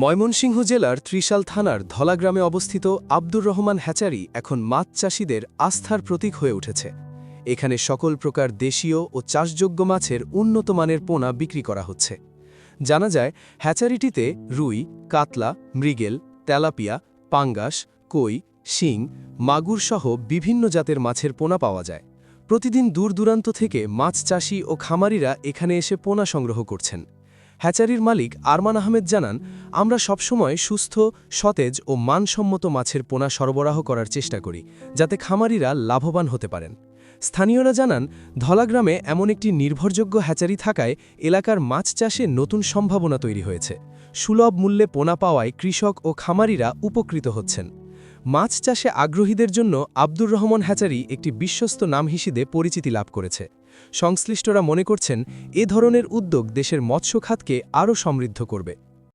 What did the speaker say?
ময়মনসিংহ জেলার ত্রিশাল থানার ধলা গ্রামে অবস্থিত আব্দুর রহমান হ্যাচারি এখন মাছ চাষিদের আস্থার প্রতীক হয়ে উঠেছে। এখানে সকল প্রকার দেশীয় ও চাষযোগ্য মাছের উন্নত মানের পোনা বিক্রি করা হচ্ছে। জানা যায়, হ্যাচারিটিতে রুই, কাতলা, মৃগেল, তেলাপিয়া, পাঙ্গাস, কই, শিং, মাগুর সহ বিভিন্ন জাতের মাছের পোনা পাওয়া যায়। প্রতিদিন দূর দূরান্ত থেকে মাছ চাষি ও খামারিরা এখানে এসে পোনা সংগ্রহ করছেন। হ্যাচারির মালিক আরমান আহমেদ জানান, আমরা সবসময় সুস্থ, সতেজ ও মানসম্মত মাছের পোনা সরবরাহ করার চেষ্টা করি, যাতে খামারিরা লাভবান হতে পারেন। স্থানীয়রা জানান, ধলাগ্রামে এমন একটি নির্ভরযোগ্য হ্যাচারি থাকায় এলাকার মাছ চাষে নতুন সম্ভাবনা তৈরি হয়েছে। সুলভ মূল্যে পোনা পাওয়ায় কৃষক ও খামারিরা উপকৃত হচ্ছেন। মাছ চাষে আগ্রহীদের জন্য আব্দুর রহমান হ্যাচারি একটি বিশ্বস্ত নাম হিসেবে পরিচিতি লাভ করেছে। সংশ্লিষ্টরা মনে করছেন, এ ধরনের উদ্যোগ দেশের মৎস্য খাতকে আরও সমৃদ্ধ করবে।